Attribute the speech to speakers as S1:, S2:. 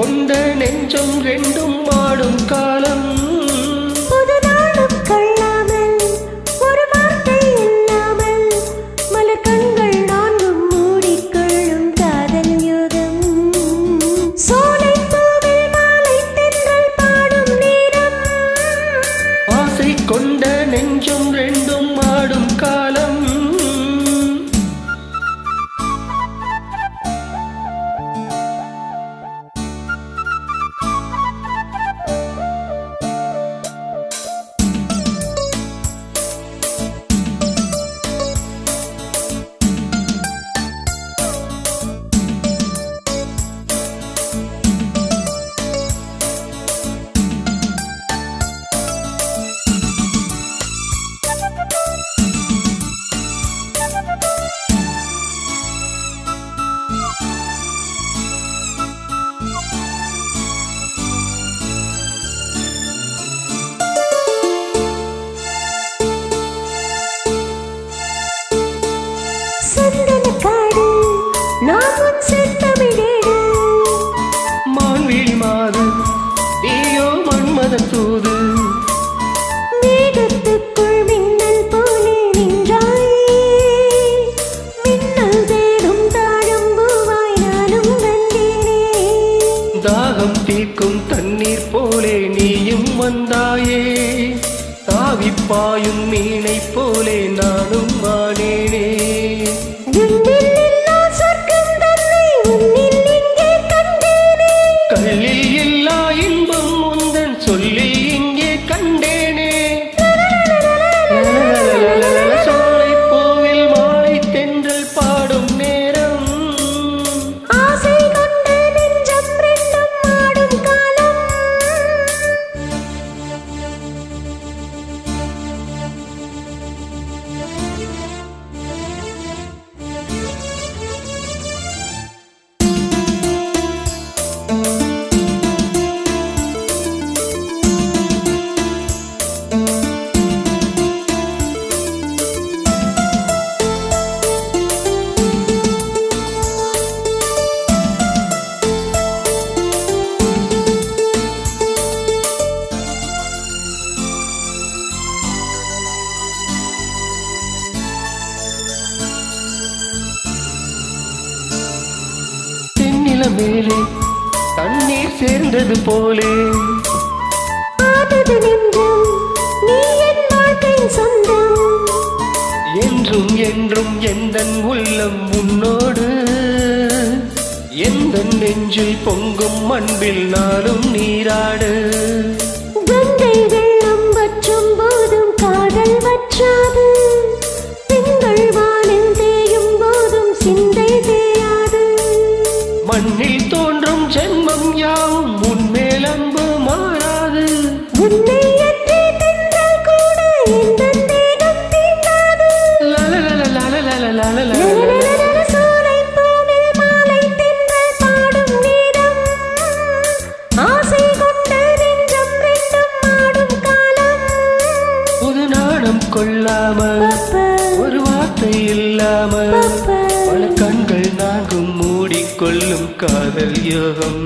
S1: கொண்ட நெஞ்சம் ரெண்டும் ஆடும் காலம்
S2: புது நாளும் கொள்ளாமல் ஒரு வார்த்தை இல்லாமல் மலர் கண்கள் நான்கும் மூடிக்கொள்ளும் காதல் யுகம் சோலை பூவில் மாலை தென்றல் பாடும் நேரம்
S1: ஆசை கொண்ட நெஞ்சம் ரெண்டும் ஆடும் காலம்
S2: சந்தனக்காடு நாமும் செந்தமிழேடு
S1: மான்விழி மாது நீயோ மன்மதன் தூது
S2: மேகத்துக்குள் மின்னல் போலே நின்றாயே மின்னல் தேடும் தாழும் பூவாய் நானும் வந்தேனே
S1: தாகம் தீர்க்கும் தண்ணீர் போலே நீயும் வந்தாயே தாவிப்பாயும் மீனை போலே நானும் ஆனேனே
S2: விண்ணில் இல்லா சொர்க்கம் தன்னை உன்னில் இங்கே கண்டேனே
S1: கல்லில் இல்லா இன்பம் உந்தன் சொல்லி இங்கே கண்டேனே சோலை பூவில் மாலை தென்றல் பாடும் நேரம்
S2: ஆசை கொண்ட நெஞ்சம் ரெண்டும் ஆடும் காலம்
S1: தென்னில மேலே தண்ணீர் சேர்ந்தது போலே
S2: ஆனது நெஞ்சம் நீ என் வாழ்க்கை சொந்தம்
S1: என்றும் என்றும் எந்தன் உள்ளம் உன்னோடு எந்தன் நெஞ்சில் பொங்கும் அன்பில் நாளும் நீராடு
S2: கங்கை வெள்ளம் வற்றும் போதும் காதல் வற்றாது திங்கள் வானில் தேயும் போதும் சிந்தை தேயாது
S1: மண்ணில் தோன்றும் ஜென்மம் யாவும் உன்மேல் அன்பு மாறாது
S2: உன்னை அன்றே தென்றல் கூட எந்தன் தேகம் தீண்டாது சோலை பூவில் மாலை தென்றல் பாடும் நேரம் ஆசை கொண்ட நெஞ்சம் ரெண்டும் ஆடும் காலம்
S1: புது நாணம் கொள்ளாமல் ஒரு வார்த்தை இல்லாமல் பல கண்கள் நான்கும் மூடிக்கொள்ளும் காதல் யோகம்